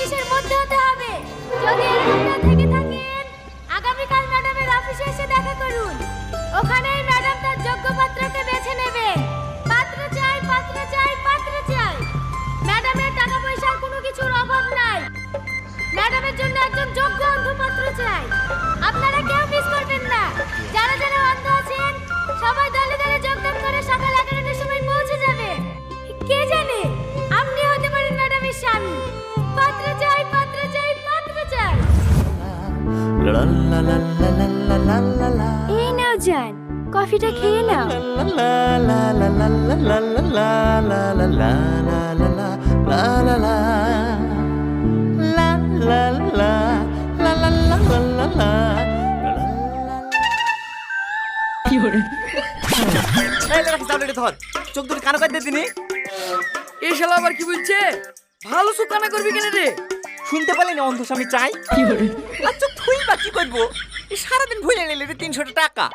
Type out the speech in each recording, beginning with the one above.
25-এর মধ্যে হতে হবে। যদি এরকমটা থেকে থাকেন, আগামীকাল ম্যাডামের অফিসে এসে দেখা করুন। ওখানেই ম্যাডাম তার যোগ্য পাত্রকে বেছে নেবে। পাত্র চাই, পাত্র চাই, পাত্র চাই। ম্যাডামের টাকা পয়সার কোনো কিছুর অভাব নাই। ম্যাডামের জন্য একজন যোগ্য অন্ধ পাত্র চাই। আপনারা কেউ মিস করবেন না। যারা যারা অন্ধ আছেন সবাই দলে দলে যোগদান করে সকাল 11টার সময় পৌঁছে যাবে। কে জানে আপনি হতে পারেন ম্যাডামের স্বামী। পাত্র চাই, পাত্র চাই, পাত্র চাই। এই নাও জান, কফিটা খেয়ে নাও। চোখ দুটো কানো কাটতে দিনি। এই শালা আবার কি বলছে? ভালো চোখ কানা করবি কেন রে? শুনতে পারলি না অন্ধ স্বামী চাই? আচ্ছা তুই বা কি করবো? এই সারাদিন ভুলে নিলে রে 300 টাকা।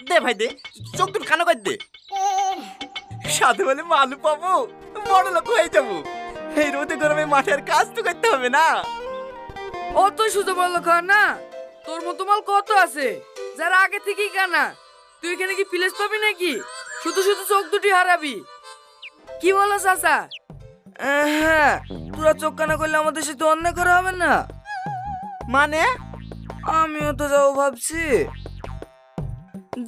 দে ভাই দে, চোখ দুটো কানো কাট দে। সাথে বলে মালু পাবো, বড় লোক হয়ে যাবো। এই রোদে গরমে মাঠের কাজ তো করতে হবে না। অত শুধু বললো খা না, তোর মতো মাল কত আছে যারা আগে থেকেই কানা। তুই এখানে কি প্লেস পাবি নাকি? শুধু শুধু চোখ দুটি হারাবি। কি বলো চাচা? হ্যাঁ, তোরা চোখ কানা করলে আমাদের সাথে অন্যায় করা হবে না? মানে আমিও তো যাবো ভাবছি।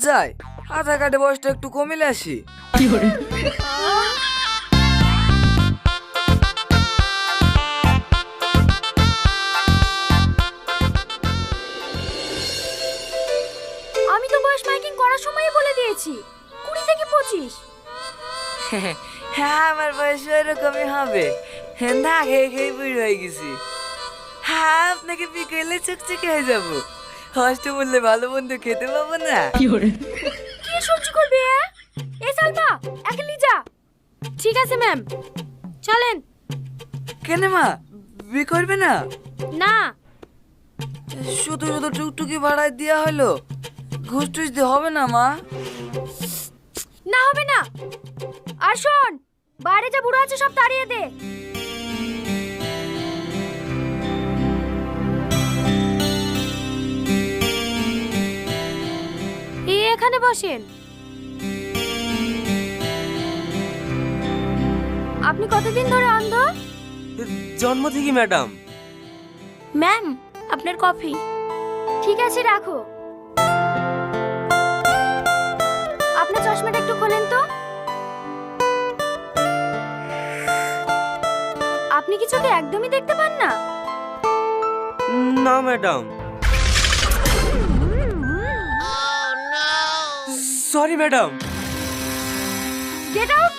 যাই, আধার কার্ডে বয়সটা একটু কমিলে আসি। আমি তো বয়স মাইকিং করার সময়ই বলে দিয়েছি 20 থেকে 25। হ্যাঁ, আমার বয়স এরকমই হবে। না খেয়ে খেয়ে বুড়ি হয়ে গেছি। হ্যাঁ, আপনাকে বিকেলে চকচকে হয়ে যাবো। হস্টে বললে ভালো বন্ধু খেতে পাবো না। কি সহ্য করবে? এ সালমা, এখনই যা। ঠিক আছে ম্যাম, চলেন। কেন মা, বি করবে না? না, শুধু শুধু টুকটুকি ভাড়ায় দেওয়া হলো, ঘুষ টুস দিয়ে হবে না মা? না হবে না। আর শোন, বাইরে যা বুড়ো আছে সব তাড়িয়ে দে। এই এখানে বসেন। আপনি কতদিন ধরে অন্ধ? জন্ম থেকে ম্যাডাম। ম্যাম, আপনার কফি। ঠিক আছে, রাখো। আপনার চশমাটা একটু খোলেন তো। আপনি কি চোখে একদমই দেখতে পান না? না madam. Sorry madam. Get out.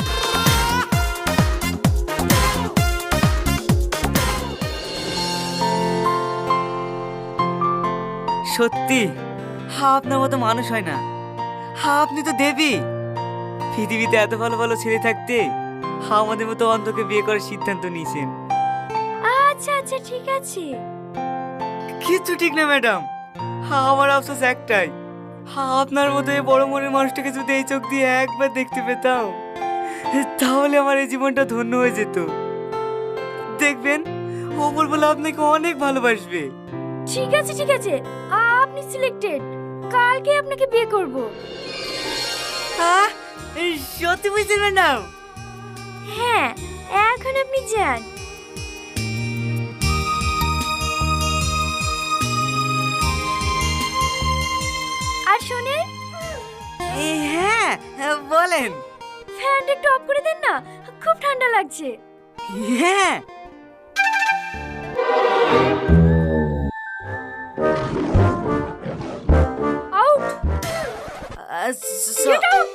সত্যি আপনার মতো মানুষ হয় না। আপনি তো দেবী। পৃথিবীতে এত ভালো ভালো ছেলে থাকতে আমাদের মতো অন্ধকে বিয়ে করার সিদ্ধান্ত নিয়েছেন। আচ্ছা আচ্ছা, ঠিক আছে। কিছু ঠিক না ম্যাডাম, আমার আফসোস একটাই, আপনার মতো এই বড় মনের মানুষটাকে যদি এই চোখ দিয়ে একবার দেখতে পেতাম তাহলে আমার এই জীবনটা ধন্য হয়ে যেত। দেখবেন ওপর বলে আপনাকে অনেক ভালোবাসবে। ঠিক আছে ঠিক আছে, আপনি সিলেক্টেড। কালকে আপনাকে বিয়ে করব। সত্যি বুঝছেন ম্যাডাম? হ্যাঁ, এখন আপনি যান। আর শুনে, হ্যাঁ বলেন। ফ্যানটা একটু অফ করে দেন না, খুব ঠান্ডা লাগছে। হ্যাঁ। আউট। Get out.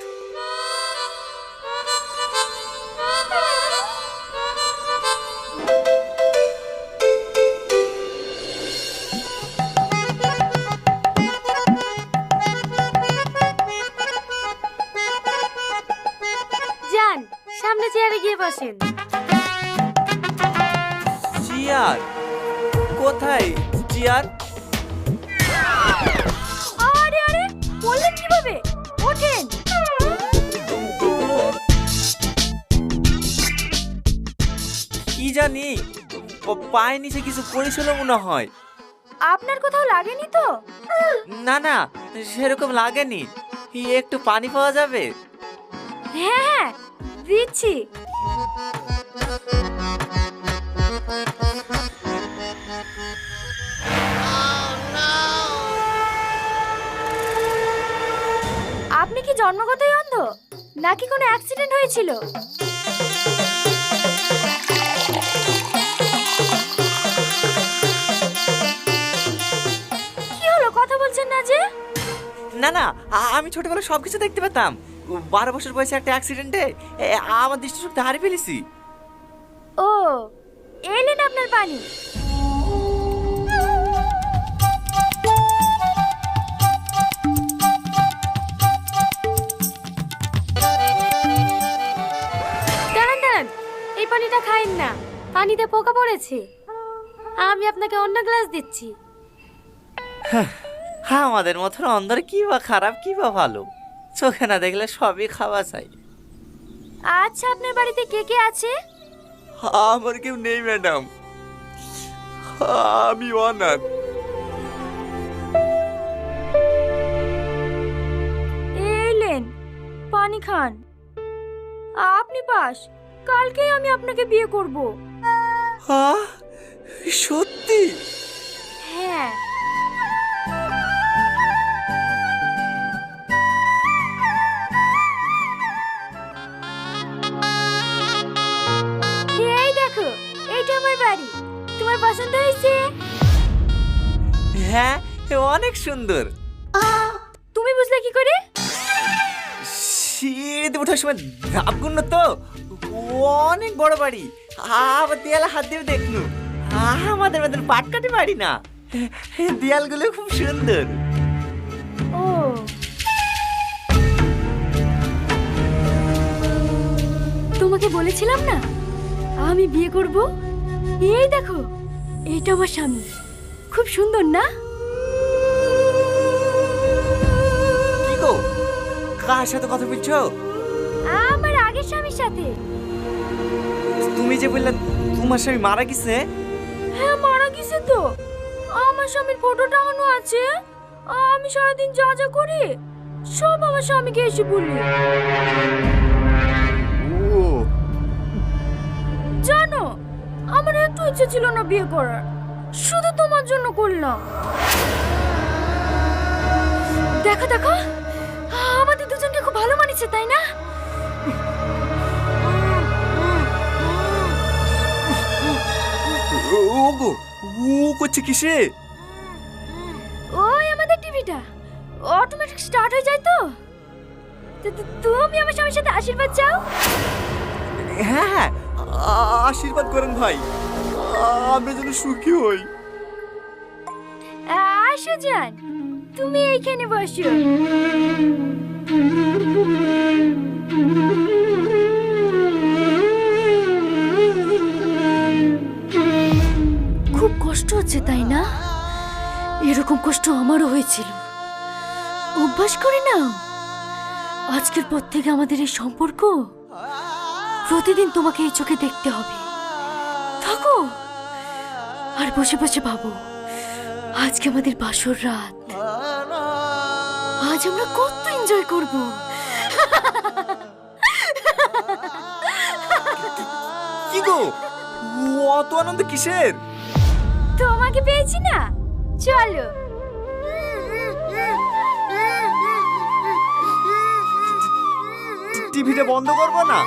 যান, সামনে চেয়ারে গিয়ে বসেন। চেয়ার কোথায়? চেয়ার? আরে আরে, বললেন কিভাবে? ওঠেন। কি জানি পায়ের নিচে কিছু পড়েছিল মনে হয়। আপনার কোথাও লাগেনি তো? না না, সেরকম লাগেনি। একটু পানি পাওয়া যাবে? হ্যাঁ হ্যাঁ, দিচ্ছি। আপনি কি জন্মগতই অন্ধ নাকি কোনো অ্যাক্সিডেন্ট হয়েছিল? কি হলো, কথা বলছেন না যে? না না, আমি ছোটবেলায় সবকিছু দেখতে পেতাম। 12 বছর বয়সে একটা অ্যাক্সিডেন্টে আমার দৃষ্টিশক্তি হারিয়ে ফেলেছি। ও, এলেন আপনার পানি। দাঁড়ান দাঁড়ান, এই পানিটা খাইন না, পানিতে পোকা পড়েছে। আমি আপনাকে অন্য গ্লাস দিচ্ছি। হ্যাঁ, আমাদের মতন অন্ধর কি বা খারাপ কি বা ভালো, চোখে না দেখলে সবই খাওয়া চাই। আচ্ছা, আপনার বাড়িতে কে কে আছে? আমার কেউ নেই ম্যাডাম, আমি অনাথ। এলেন, পানি খান। আপনি পাস, কালকেই আমি আপনাকে বিয়ে করব। সত্যি? হ্যাঁ। এই দেখো, এইটা আমার বাড়ি। তোমার পছন্দ হয়েছে? হ্যাঁ, অনেক সুন্দর। তুমি বুঝলে কি করে? সিঁড়িতে ওঠার সময় ধাপগুলো তো অনেক বড় বাড়ি, আবার দেয়ালে হাত দিয়ে দেখলু আমাদের পাটকাটি বাড়ি না, দেয়ালগুলো খুব সুন্দর। ও, তোমাকে বলেছিলাম না আমি বিয়ে করব। এই দেখো, এইটা আমার স্বামী। খুব সুন্দর না? কি গো, কার সাথে কথা বলছো? আমার আগের স্বামীর সাথে। তুমি যে বললে তোমার স্বামী মারা গেছে? হ্যাঁ, মারা গেছে তো। আমার স্বামীর ফটো টাঙানো আছে। আমি সারাদিন যা যা করি সব আমার স্বামীকে এসে বলি। জানো, আমার একটু ইচ্ছে ছিল না বিয়ে করার, শুধু তোমার জন্য করলাম। দেখো দেখো, আমাদের দুজনকে খুব ভালো মানিয়েছে, তাই না? ওগো, ও করছে কিসে? ওই আমাদের টিভিটা অটোমেটিক স্টার্ট হয়ে যায় তো। তুমি আমার স্বামীর সাথে আশীর্বাদ চাও। হ্যাঁ হ্যাঁ, আশীর্বাদ করেন ভাই, আমরা যেন সুখী হই। আসো জান, তুমি এইখানে বসো। খুব কষ্ট হচ্ছে তাই না? এরকম কষ্ট আমারও হয়েছিল। অভ্যাস করে নাও। আজকের পর থেকে আমাদের এই সম্পর্ক প্রতিদিন তোমাকে এই চোখে দেখতে হবে। থাকো আর বসে বসে ভাবো, আজকে আমাদের বাসর রাত। আজ আমরা কত এনজয় করব। কি গো, অত আনন্দ কিসের? তোমাকে পেয়েছি না, চলো। টিভিটা বন্ধ করবো না?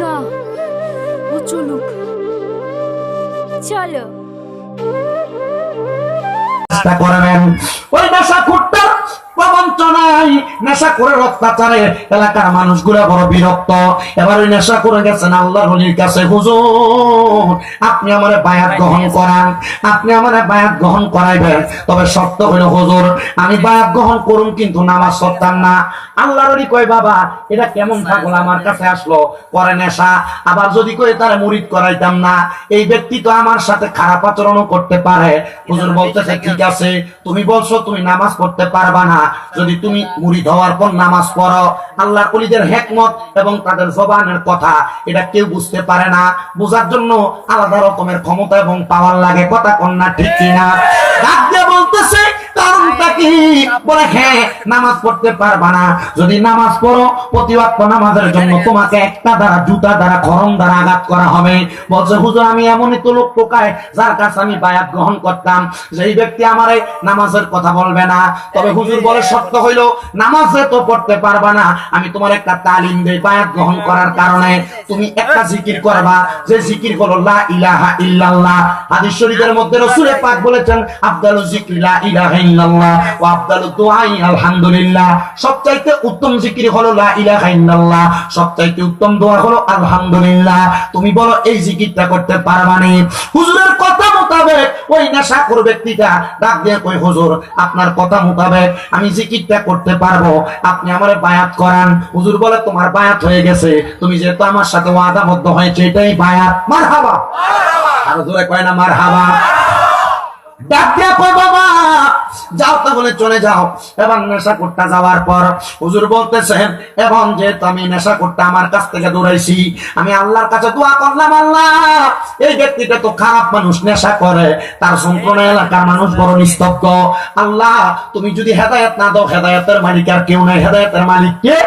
না, ও চলুক, চলো। চেষ্টা করবেন ওই নেশা খুঁটটা প্রবঞ্চনায় নেশা করে অত্যাচারে এলাকার মানুষগুলা বড় বিরক্ত। এবার ওই নেশা করে গেছেন আল্লাহর ওলির কাছে, হুজুর আপনি আমারে বায়াত গ্রহণ করান, আপনি আমারে বায়াত গ্রহণ করাইবেন। তবে শর্ত হইল হুজুর আমি বায়াত গ্রহণ করুন কিন্তু নামাজ পড়তাম না। আল্লাহর ওলি কয় বাবা এটা কেমন পাগল আমার কাছে আসলো, করে নেশা, আবার যদি করে তারে মুরিদ করাইতাম না, এই ব্যক্তি তো আমার সাথে খারাপ আচরণও করতে পারে। হুজুর বলতেছে ঠিক আছে, তুমি বলছো তুমি নামাজ পড়তে পারবা না, যদি তুমি মুরিদ যাওয়ার পর নামাজ পড়ো। আল্লাহর ওলিদের হিকমত এবং তাদের জবানের কথা এটা কেউ বুঝতে পারে না। বোঝার জন্য আলাদা রকমের ক্ষমতা এবং পাওয়ার লাগে। কথা কন্যা ঠিক কিনা? ডাক দিয়ে বলতেছে কারণটা কি? বলে হ্যাঁ, নামাজ পড়তে পারবা না। যদি নামাজ পড়ো, প্রতি ওয়াক্ত নামাজের জন্য তোমাকে একটা দ্বারা, জুতা দ্বারা, খড়ম দ্বারা আঘাত করা হবে। বলছে হুজুর, আমি এমনই তো লোক টোকায় যার কাছে আমি বায়াত গ্রহণ করতাম, যেই ব্যক্তি আমারে নামাজের কথা বলবে না। তবে হুজুর বলে সত্য হইলো নামাজে তো পড়তে পারবা না, আমি তোমার একটা তালিম দেই বায়াত গ্রহণ করার কারণে। তুমি একটা জিকির করবা, যে জিকির হলো লা ইলাহা ইল্লাল্লাহ। হাদিস শরীফের মধ্যে রাসূল পাক বলেছেন আফদালুজ যিকরি লা ইলাহা ইল্লাল্লাহ ওয়া আফদালুদ দুআই আলহামদুলিল্লাহ। সবচাইতে উত্তম জিকির হলো লা ইলাহা ইল্লাল্লাহ, সবচাইতে উত্তম দোয়া হলো আলহামদুলিল্লাহ। তুমি বলো এই জিকিরটা করতে পারবা না? হুজুরের কথা মোতাবেক ওই নেশাখোর ব্যক্তিটা ডাক দিয়ে কই, হুজুর আপনার কথা মোতাবেক আমি জিকিরটা করতে পারবো, আপনি আমারে বায়াত করান। হুজুর বলে তোমার বায়াত হয়ে গেছে, তুমি যেহেতু আমার সাথে ওয়াদাবদ্ধ হয়েছে এটাই বায়াত। মারহাবা। আর জোরে কয় না মারহাবা? ডাক দিয়া কই, বাবা যাও তাহলে চলে যাও। এবার নেশা করতে যাওয়ার পর হুজুর বলতেছেন, এবং যেহেতু আমি নেশা করতে আমার কাছ থেকে দৌড়াইছি, আমি আল্লাহর কাছে দোয়া করলাম, আল্লাহ এই ব্যক্তিটা তো খারাপ মানুষ, নেশা করে, তার সম্পূর্ণ এলাকার মানুষ বড় নিস্তব্ধ। আল্লাহ তুমি যদি হেদায়েত না দাও, হেদায়েতের মালিক আর কেউ নাই, হেদায়েতের মালিক কে?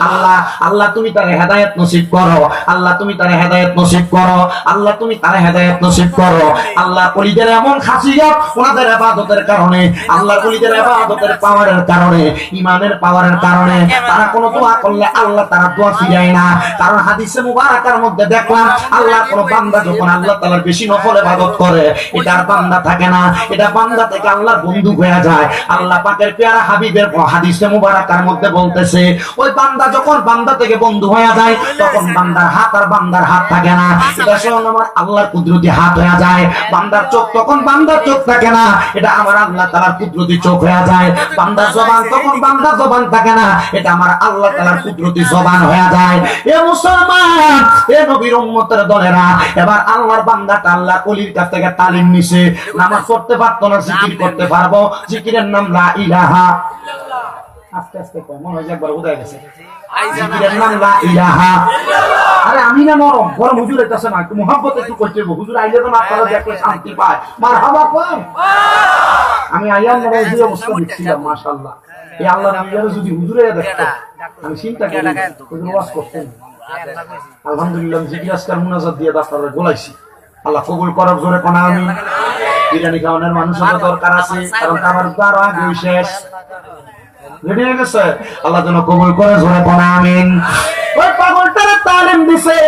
আল্লাহ। আল্লাহ তুমি তার হেদায়েত নসিব করো, আল্লাহ তুমি তার হেদায়েত নসিব করো, আল্লাহ তুমি তার হেদায়েত নসিব করো। আল্লাহ ওলিদের এমন খাসিয়ত, ওনাদের ইবাদতের কারণে, আল্লাহ ওলিদের ইবাদতের পাওয়ারের কারণে, ঈমানের পাওয়ারের কারণে তারা কোনো দোয়া করলে আল্লাহ তারা দোয়া ফিরায় না। কারণ হাদিসে মুবারাকার মধ্যে দেখলাম আল্লাহ কোন বান্দা যখন আল্লাহ তাআলার বেশি নফল ইবাদত করে, এটা আর বান্দা থাকে না, এটা বান্দা থেকে আল্লাহর বন্ধু হয়ে যায়। আল্লাহ পাকের পেয়ারা হাবিবের হাদিসে মুবারাকার মধ্যে বলতেছে, ওই বান্দা যখন বান্দা থেকে বন্ধু হয়ে যায়, তখন বান্দার হাত আর বান্দার হাত থাকে না, এটা স্বয়ং আমার আল্লাহর কুদরতি হাত হয়ে যায়। বান্দার চোখ তখন বান্দার চোখ থাকে না, এটা আমার আল্লাহ তাআলার কুদরতি চোখ হয়ে যায়। বান্দার জবান তখন বান্দার জবান থাকে না, এটা আমার আল্লাহ তাআলার কুদরতি জবান হয়ে যায়। এ মুসলমান, এ নবীর উম্মতের দলেরা, এবার আল্লাহর বান্দাটা আল্লাহ ওলির কাছ থেকে তালিম নিছে। নামাজ পড়তে পারতো না, জিকির করতে পারবো। জিকিরের নাম লা ইলাহা। আস্তে আস্তে কয়, মনে হয় একবার উদয় গেছে। জিকিরের নাম লা ইলাহা। আরে আমি না নরম গরম, হুজুর এটাছে না, একটু মুহাব্বত একটু করতে হবে। হুজুর আইলে তো আপনারা দেখলে শান্তি পায়। মারহাবা কম। আমি আইয়াম না এই অবস্থা দেখছিলাম, মাশাআল্লাহ। এই আল্লাহর নামে যদি হুজুরে দেখতো, আমি চিন্তা করি হুজুর ওয়াজ করতেন। আলহামদুলিল্লাহ, জিকির আজকার মুনাজাত দিয়ে আপনারা গোলাইছি। আল্লাহ কবুল করুক। জোরে কোন আমিন। বিরিয়ানি খাওয়ানোর মানুষের দরকার আছে, কারণ আমার দ্বারা আগে শেষ রেডি হয়ে গেছে। আল্লাহ যেন কবুল করে। জোরে কোন আমিন। ওই পাগলটার তালিম দিছে,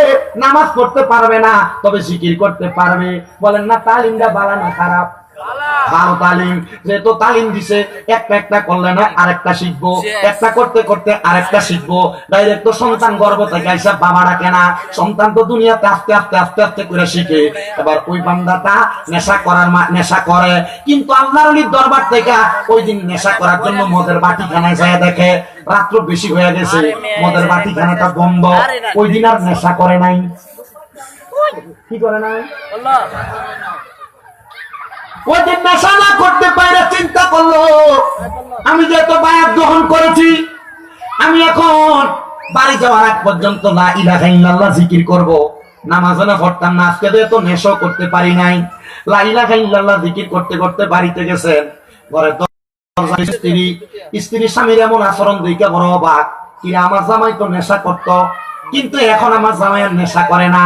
নামাজ পড়তে পারবে না, তবে জিকির করতে পারবে। বলেন না তালিমটা ভালো না খারাপ? ভালো তালিম। যেহেতু তালিম দিছে, একটা একটা করলে না আরেকটা শিখবো, একটা করতে করতে আরেকটা শিখবো। ডাইরেক্ট তো সন্তান গর্ভ থেকে হিসাব বাবা রাখে না, সন্তান তো দুনিয়াতে আস্তে আস্তে আস্তে আস্তে করে শিখে। এবার ওই বান্দাটা নেশা করার নেশা করে, কিন্তু আল্লাহর ওলির দরবার থেকে ওই দিন নেশা করার জন্য মদের বাটিখানায় যায়, দেখে রাত্র বেশি হয়ে গেছে, মদের বাটিখানাটা বন্ধ, ওই দিন আর নেশা করে নাই। কি করে নাই? ওই দিন নেশা না করতে পারে চিন্তা করলো, আমি যেহেতু বায়াত গ্রহণ করেছি, আমি এখন বাড়ি যাওয়ার আগ পর্যন্ত লা ইলাহা ইল্লাল্লাহ জিকির করব। নামাজ না পড়তাম না, আজকে যেহেতু নেশা করতে পারি নাই, লা ইলাহা ইল্লাল্লাহ জিকির করতে করতে বাড়িতে গেছেন। ঘরে স্ত্রী স্বামীর এমন আচরণ দেখে বড় অবাক, কি আমার জামাই তো নেশা করতো, কিন্তু এখন আমার জামাই আর নেশা করে না।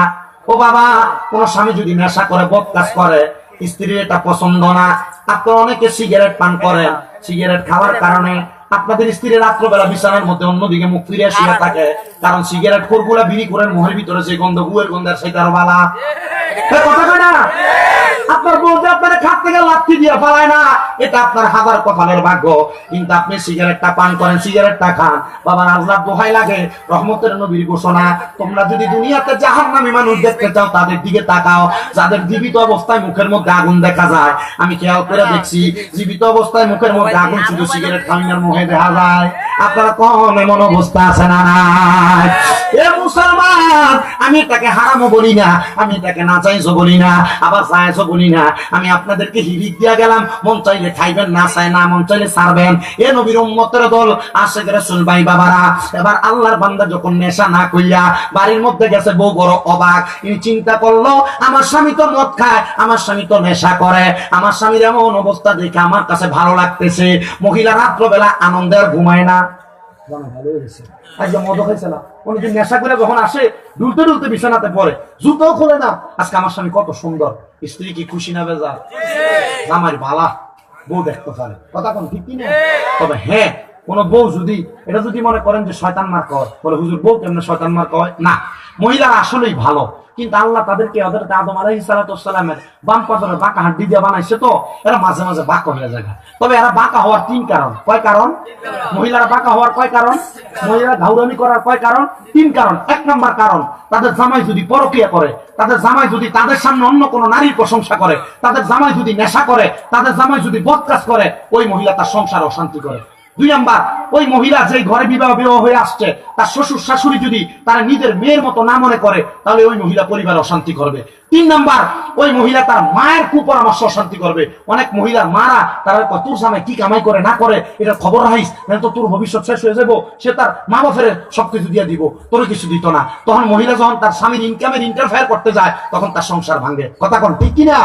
ও বাবা, কোন স্বামী যদি নেশা করে, বদ কাজ করে, স্ত্রীর এটা পছন্দ না। আপনারা অনেকে সিগারেট পান করেন, সিগারেট খাওয়ার কারণে আপনাদের স্ত্রী রাত্রবেলা বিছানার মধ্যে অন্যদিকে মুখ ফিরে শুয়ে থাকে, কারণ সিগারেট খোরগুলা বিড়ি করেন মোহের ভিতরে যে গন্ধ, গুয়ের গন্ধের সেটার বালা। কথা কয় না? আপনার বলতে আপনার খাট থেকে লাথি দিয়ে পালায় না, এটা আপনার হাজার কপালের ভাগ্য। কিন্তু আপনি সিগারেটটা পান করেন, সিগারেটটা খান, বাবার আল্লাহ দোহাই লাগে, রহমতের নবীর ঘোষণা, তোমরা যদি দুনিয়াতে জাহান্নামী মানুষ দেখতে চাও, তাদের দিকে তাকাও, যাদের জীবিত অবস্থায় মুখের মধ্যে আগুন দেখা যায়। আমি খেয়াল করে দেখছি, জীবিত অবস্থায় মুখের মধ্যে আগুন শুধু সিগারেট খাওয়ানোর মুখে দেখা যায়। আপনারা কোন এমন অবস্থা আছে না নাই? এ মুসলমান, আমি এটাকে হারামও বলি না, আমি এটাকে নাজায়েজও বলি না, আবার জায়েজও বলি শুনি না। আমি আপনাদেরকে হিরিক দিয়া গেলাম, মন চাইলে খাইবেন, না চাই না, মন চাইলে ছাড়বেন। এ নবীর উম্মতের দল, আশেক রাসূল ভাই বাবারা, এবার আল্লাহর বান্দা যখন নেশা না কইয়া বাড়ির মধ্যে গেছে, বউ বড় অবাক। ইনি চিন্তা করলো, আমার স্বামী তো মদ খায়, আমার স্বামী তো নেশা করে, আমার স্বামীর এমন অবস্থা দেখে আমার কাছে ভালো লাগতেছে। মহিলা রাত্রবেলা আনন্দে আর ঘুমায় না। নেশা করে যখন আসে, দুলতে দুলতে বিছানাতে পড়ে, জুতো খুলে না, আজকে আমার স্বামী কত সুন্দর। স্ত্রী কি খুশি না বেজা? আমার বালা বউ দেখতে পারে, কথা কোন ঠিক কিনা? তবে হ্যাঁ, কোন বউ যদি এটা যদি মনে করেন যে শয়তান মার কয়, বলে হুজুর বউ কেমনে শয়তান মার কয়, না, মহিলারা আসলেই ভালো, কিন্তু আল্লাহ তাদেরকে হযরত আদম আলাইহিস সালামের বাম পাথরের বাঁকা হাড্ডি দিয়ে বানাইছে, তো এরা মাঝে মাঝে বাঁকা হয়ে যায়। তবে এরা বাঁকা হওয়ার 3 কারণ। কয় কারণ? মহিলারা বাঁকা হওয়ার কয় কারণ? মহিলারা ঘাউরামি করার কয় কারণ? 3 কারণ। 1 নম্বর কারণ, তাদের জামাই যদি পরকিয়া করে, তাদের জামাই যদি তাদের সামনে অন্য কোনো নারীর প্রশংসা করে, তাদের জামাই যদি নেশা করে, তাদের জামাই যদি বদকাজ করে, ওই মহিলা তার সংসার অশান্তি করে। 2 নাম্বার, ওই মহিলা যে ঘরে বিবাহ হয়ে আসছে, তার শ্বশুর শাশুড়ি যদি তারা নিজের মেয়ের মতো না মনে করে, তাহলে ওই মহিলা পরিবার অশান্তি করবে। 3 নাম্বার, ওই মহিলা তার মায়ের কুপরামর্শ অশান্তি করবে। অনেক মহিলার মারা তারা তোর জামাই কি কামাই করে না করে এটা খবর রাখিস, না তো তোর ভবিষ্যৎ শেষ হয়ে যাবো। সে তার মা বাপের সবকিছু দিয়ে দিব, তোর কিছু দিত না। তখন মহিলা যখন তার স্বামীর ইনকামের ইন্টারফেয়ার করতে যায়, তখন তার সংসার ভাঙে। কথা কোন ঠিক কিনা?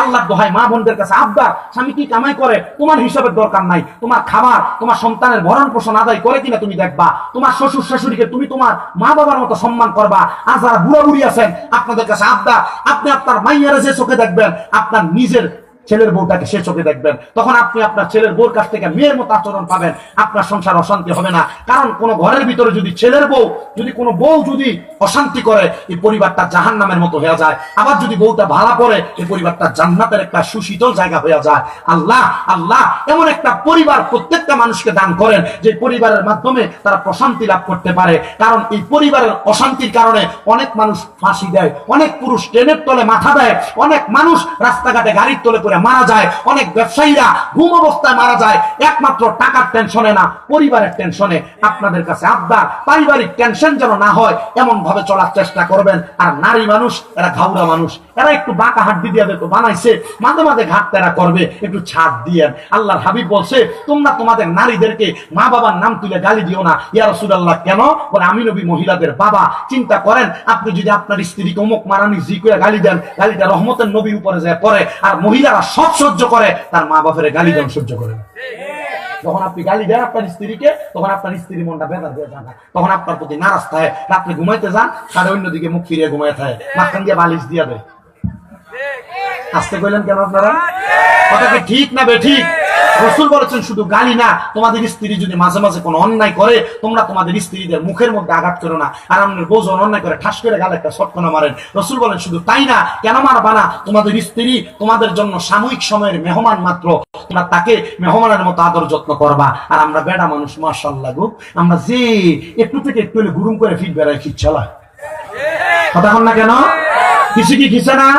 আল্লাহর দোহাই মা বোনদের কাছে আবদার, স্বামী কি কামাই করে তোমার হিসাবের দরকার নাই। তোমার খাবার, তোমার সন্তানের ভরণ পোষণ আদায় করে কিনা তুমি দেখবা। তোমার শ্বশুর শাশুড়িকে তুমি তোমার মা বাবার মতো সম্মান করবা। আর যারা বুড়া বুড়ি আছেন, আপনাদের কাছে আবদার, আপনি আপনার মাইয়ারা যে চোখে দেখবেন, আপনার নিজের ছেলের বউটাকে সে চোখে দেখবেন। তখন আপনি আপনার ছেলের বউর কাছ থেকে মেয়ের মতো আচরণ পাবেন, আপনার সংসার অশান্তি হবে না। কারণ কোন ঘরের ভিতরে যদি ছেলের বউ, যদি কোনো বউ যদি অশান্তি করে, এই পরিবারটা জাহান্নামের মতো হয়ে যায়। আবার যদি বউটা ভালো করে, এই পরিবারটা জান্নাতের একটা সুশীতল জায়গা হয়ে যায়। আল্লাহ আল্লাহ এমন একটা পরিবার প্রত্যেকটা মানুষকে দান করেন, যে পরিবারের মাধ্যমে তারা প্রশান্তি লাভ করতে পারে। কারণ এই পরিবারের অশান্তির কারণে অনেক মানুষ ফাঁসি দেয়, অনেক পুরুষ ট্রেনের তলে মাথা দেয়, অনেক মানুষ রাস্তাঘাটে গাড়ির তলে মারা যায়, অনেক ব্যবসায়ীরা ঘুম অবস্থায় মারা যায়, একমাত্র টাকার টেনশনে না, পরিবারের টেনশনে। আপনাদের কাছে আবদার, পারিবারিক টেনশন যেন না হয়, এমন ভাবে চলার চেষ্টা করবেন। আর নারী মানুষ, এরা ঘাউরা মানুষ, এরা একটু বাঁকা হাড্ডি দিয়ে দেখো বানাইছে, মাঝে মাঝে ঘাট তেরা করবে, একটু ছাড় দিয়েন। আল্লাহর হাবিব বলছে, তোমরা তোমাদের নারীদেরকে মা বাবার নাম তুলে গালি দিও না। ইয়া রাসূলুল্লাহ, কেন? বলে আমি নবী মহিলাদের বাবা। চিন্তা করেন, আপনি যদি আপনার স্ত্রীকে অমুক মারানি জি করে গালি দেন, গালিটা রহমতের নবীর উপরে যায় পড়ে, আর মহিলারা সব সহ্য করে, তার মা বাপের গালি দেন সহ্য করে। যখন আপনি গালি দেন আপনার স্ত্রীকে, তখন আপনার স্ত্রীর মনটা বেজার হয়ে যায়, তখন আপনার প্রতি নারাজ থাকে। রাত্রে ঘুমাইতে যান, সাড়ে অন্যদিকে মুখ ফিরিয়ে ঘুমাই থাকে, মাঝখান দিয়ে বালিশ দিয়ে দেয়। আসতে কইলেন কেন আপনারা? কথা কি ঠিক না বেঠিক? রাসূল বলেছেন শুধু গালি না, তোমাদের স্ত্রী যদি মাঝে মাঝে কোনো অন্যায় করে, তোমরা তোমাদের স্ত্রীদের মুখের মধ্যে আঘাত করো না। আর আপনার বউ যখন অন্যায় করে ঠাস করে গালে একটা শটকনা মারেন। রাসূল বলেন শুধু তাই না, কেন মারবা না? তোমাদের স্ত্রী তোমাদের জন্য সাময়িক সময়ের মেহমান মাত্র, তোমরা তাকে মেহমানের মতো আদর যত্ন করবা। আর আমরা বেড়া মানুষ, মাশাআল্লাহ গো, আমরা যে একটু থেকে একটু গুরুম করে ফিট বেড়ায় খিচ চালায়। কথা বল না কেন? কিছু কি খিচে না?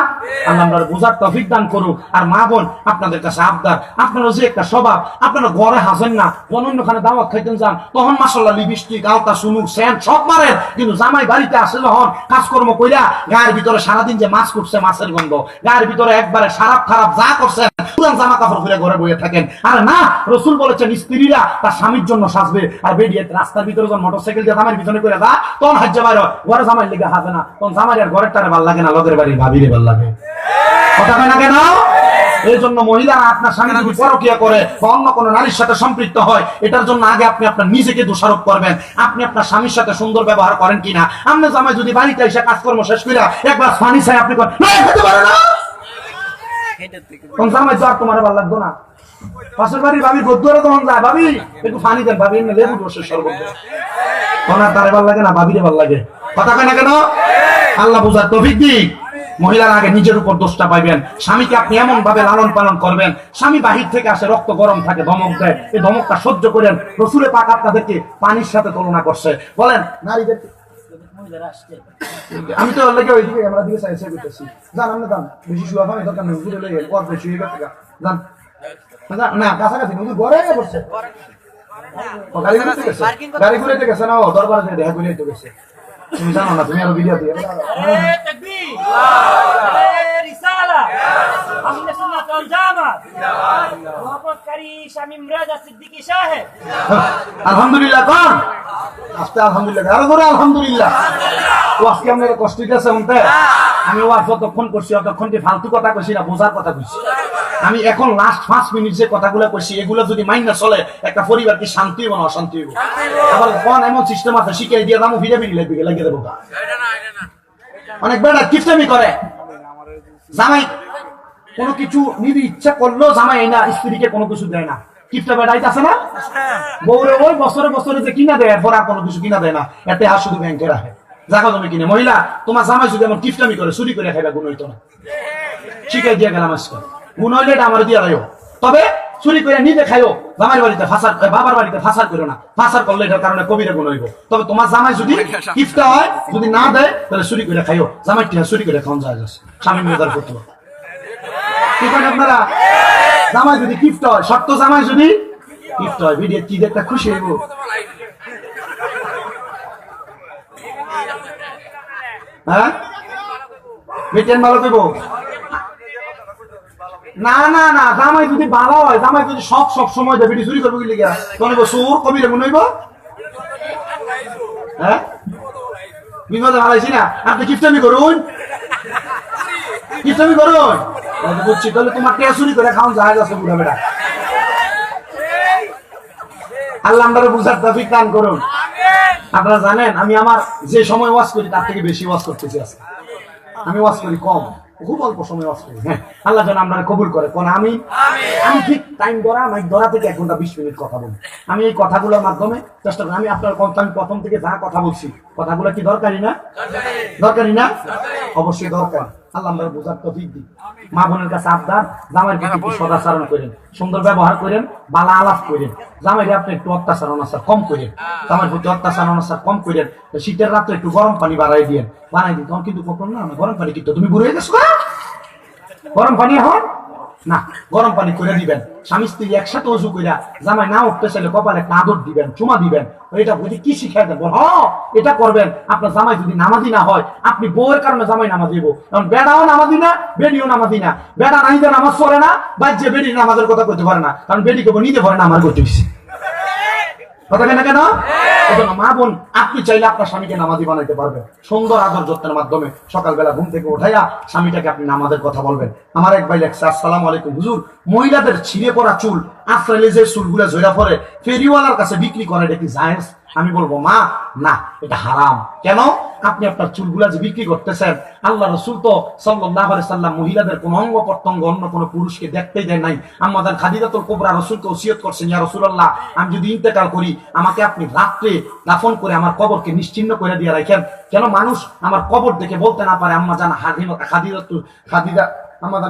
আল্লাহ আমরা বোঝার তৌফিক দান করুক। আর মা বোন, আপনাদের কাছে আবদার, আপনারা যে একটা স্বভাব, আপনারা ঘরে হাসেন না, অন্যখানে দাওয়াত খাইতেন যান, তখন মাশাআল্লাহ লিপস্টিক, আলতা, সুনুক, সেন্ট সব মারেন, কিন্তু জামাই বাড়িতে আসে যখন কাজকর্ম কইরা, গায়ের ভিতরে সারাদিন যে মাছ করছে, মাছের গন্ধ, গায়ের ভিতরে একবারে খারাপ খারাপ যা করছেন, পুরান জামা কাপড় খুলে ঘরে বইয়ে থাকেন। আর না, রাসূল বলেছেন স্ত্রীরা তার স্বামীর জন্য সাজবে। আর বেরিয়ে রাস্তার ভিতরে যখন মোটরসাইকেল দিয়ে জামাইয়ের পিছনে করে যা, তখন হাজ্জা বাইর ঘরে জামাইয়ের লেগে হাসে না, তখন জামাই আর ঘরের টারে ভাল লাগে না, লগের বাড়ির ভাবিরে ভাল লাগে। কথা কয় না কেন? এই জন্য মহিলারা আপনার স্বামী যদি পরকিয়া করে বা অন্য কোনো নারীর সাথে সম্পৃক্ত হয়, এটার জন্য আগে আপনি আপনার নিজেকে দোষারোপ করবেন। আপনি আপনার স্বামীর সাথে সুন্দর ব্যবহার করেন কিনা। আপনি জামাই যদি বাড়িতে এসে কাজকর্ম শেষ করে একবার পানি চাই, আপনি খেতে পারে না, তখন জামাই তো আর তোমার ভালো লাগতো না। পাশের বাড়ির ভাবি গদ্দুয়ারে তখন যায়, ভাবি একটু পানি দেন, ভাবি এমনি লেবু বসে সর্বত, তখন আর তারে ভালো লাগে না, ভাবিরে ভালো লাগে। কথা কয় না কেন? আল্লাহ বুঝার তৌফিক দিক। মহিলার আগে নিজের উপর দোষটা পাইবেন। স্বামীকে আপনি এমন ভাবে লালন পালন করবেন, স্বামী বাহির থেকে আসে, রক্ত গরম থাকে, ধমক দেয়, এই ধমকটা সহ্য করেন। রাসূলে পাক আপনাদেরকে পানির সাথে তুলনা করছে। বলেন নারীদেরকে, আমি তো লেগে ওইদিকে আমরা দিকে চাইছে করতেছি, জান আমরা দাম বেশি শুয়া পানি দরকার নেই, ঘুরে লেগে ওর বেশি হয়ে গেছে, জান না কাছাকাছি নদী ঘরে বসছে, গাড়ি ঘুরে গেছে না, ও দরবারে দেখা ঘুরে গেছে, তুমি জানো না, তুমি আরো ভিডিও দিয়ে বল জামাত মহব্বতকারী শামীম রাজা সিদ্দিকী সাহেব। আলহামদুলিল্লাহ কোন আস্তে আলহামদুলিল্লাহ আরো ধরে আলহামদুলিল্লাহ। ও আজকে আমাদের কষ্ট দিতেছে শুনতে। আমি ও যতক্ষণ করছি অতক্ষণ কি ফালতু কথা কইছি না বোঝার কথা কইছি। আমি এখন লাস্ট 5 মিনিট যে কথাগুলো কইছি এগুলো যদি মাইন্ড না চলে একটা পরিবার কি শান্তি হইব না অশান্তি হইব? আবার কোন এমন সিস্টেম আছে শিখিয়ে দিয়ে দামও ভিডিও ভিডিও লাগিয়ে দেবো। অনেক বেড়া কিফটামি করে জামাই কোনো কিছু নিজে ইচ্ছা করলেও জামাই এই না স্ত্রীকে কোনো কিছু দেয় না। কিফটা বেড়াই আছে না বউরে ওই বছরে বছরে যে কিনা দেয় এরপর আর কোনো কিছু কিনা দেয় না। এতে আর শুধু ব্যাংকে রাখে জায়গা জমি কিনে। মহিলা তোমার জামাই যদি এমন কিফটামি করে চুরি করে খাইবা গুণ হইতো না। শিখাই দিয়ে গেলাম আজকে গুণ হইলে এটা আমার দিয়ে রাখো। তবে চুরি করে নিজে খাইও জামাই বাড়িতে ফাঁসার বাবার বাড়িতে ফাঁসার করো না। ফাঁসার করলে এটার কারণে কবিরা গুণ হইব। তবে তোমার জামাই যদি কিফটা হয় যদি না দেয় তাহলে চুরি করে খাইও। জামাই টিয়া চুরি করে খাওয়া যায় স্বামী মেজার করতে হবে। কি করেন আপনারা? জামাই যদি কিফট হয় শর্ত জামাই যদি কিফট হয় ভিডিও কি দেখতে খুশি হইব। হ্যাঁ বেটেন ভালো দেব না না না। জামাই যদি ভালো হয় জামাই যদি সব সময় দেবে চুরি করবো কি লিখা তখন সুর কবিরে মনে হইব। হ্যাঁ বিপদে ভালাইছি না আপনি কিফটামি করুন কিফটামি করুন বুঝছি। তাহলে তোমার কে চুরি করে খাওয়ান জাহাজ আছে বুড়া বেড়া। আল্লাহ আমরা বুঝার তৌফিক দান করুন। আপনারা জানেন আমি আমার যে সময় ওয়াজ করি তার থেকে বেশি ওয়াজ করতেছি আজকে। আমি ওয়াজ করি কম খুব অল্প সময় ওয়াজ করি। হ্যাঁ আল্লাহ যেন আমরা কবুল করে কোন আমি ঠিক টাইম ধরা মাইক ধরা থেকে 1 ঘন্টা 20 মিনিট কথা বলি। আমি এই কথাগুলোর মাধ্যমে চেষ্টা করি আমি আপনার আমি প্রথম থেকে যা কথা বলছি কথাগুলো কি দরকারি না? দরকারি না? অবশ্যই দরকার। আল্লাহ আমরা বোঝার তৌফিক দিই। মা বোনের কাছে আবদার জামাইয়ের প্রতি একটু সদাচরণ করেন, সুন্দর ব্যবহার করেন, বালা আলাপ করেন। জামাইরে আপনি একটু অত্যাচার অনাচার কম করেন। জামাইয়ের প্রতি অত্যাচার অনাচার কম করেন। শীতের রাত্রে একটু গরম পানি বাড়াই দিন বানাই দিন। তখন কিন্তু কখন না গরম পানি কিন্তু তুমি বুড়ে গেছো গরম পানি এখন না গরম পানি করে দিবেন। স্বামী স্ত্রী একসাথে অজু কইরা জামাই না উঠতে চাইলে কপালে একটা আদর দিবেন, চুমা দিবেন। এটা বুঝি কি শিখাই দেবেন? এটা করবেন। আপনার জামাই যদি নামাজি না হয় আপনি বউয়ের কারণে জামাই নামাজ দিব। কারণ বেড়াও নামাজি না বেডিও নামাজি না। বেড়া নাইতে নামাজ পড়ে না বাজ্যে বেডি নামাজের কথা করতে পারে না। কারণ বেডি কেবল নিতে পারে না আমার করতে দিচ্ছে কথা কেন কেন? মা বোন আপনি চাইলে আপনার স্বামীকে নামাজি বানাইতে পারবেন সুন্দর আদর যত্নের মাধ্যমে। সকালবেলা ঘুম থেকে উঠাইয়া স্বামীটাকে আপনি নামাজের কথা বলবেন। আমার এক ভাই লেখছে আসসালামু আলাইকুম হুজুর মহিলাদের ছিঁড়ে পড়া চুল আশ্রয় যে চুলগুলা ঝরা পড়ে ফেরিওয়ালার কাছে বিক্রি করে এটা কি জায়েজ? আমি বলবো মা না এটা হারাম। কেন? আপনি আপনার চুলগুলা যে বিক্রি করতেছেন আল্লাহ রাসূল তো সাল্লাল্লাহু আলাইহি সাল্লাম মহিলাদের কোন অঙ্গ প্রত্যঙ্গ অন্য কোন পুরুষকে দেখতেই দেয় নাই। আমাদের খাদিজাতুল কুবরা রাসূলকে ওসিয়ত করছেন ইয়া রাসূলুল্লাহ আমি যদি ইন্তেকাল করি আমাকে আপনি রাত্রে দাফন করে আমার কবরকে নিশ্চিহ্ন করে দিয়ে রাখেন যেন মানুষ আমার কবর দেখে বলতে না পারে আম্মা জান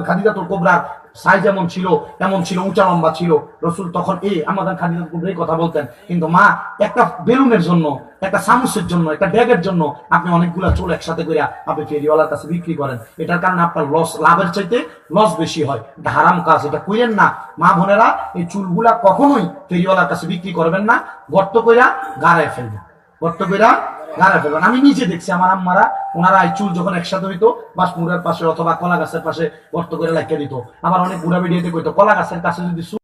খাদিজাতুল কুবরার সাইজ যেমন ছিল এমন ছিল উঁচা লম্বা ছিল। রসুল তখন আমাদের খাদিজাতুল কুবরার কথা বলতেন। কিন্তু মা একটা বেলুনের জন্য একটা চামচের জন্য একটা ব্যাগের জন্য আপনি অনেকগুলা চুল একসাথে করে আপনি ফেরিওয়ালার কাছে বিক্রি করেন। এটার কারণে আপনার লস লাভের চাইতে লস বেশি হয়। এটা হারাম কাজ, এটা কইরেন না। মা বোনেরা এই চুলগুলা কখনোই ফেরিওয়ালার কাছে বিক্রি করবেন না। গর্ত কইরা গাড়ায় ফেলবেন, গর্ত কইরা গাড়া ফেলবেন। আমি নিজে দেখছি আমার আম্মারা ওনারা এই চুল যখন একসাথে হইতো বাসমুরের পাশে অথবা কলা গাছের পাশে গর্ত করে লাগিয়ে দিত। আবার অনেক বুড়া বেরিয়ে কইতো কলা গাছের কাছে যদি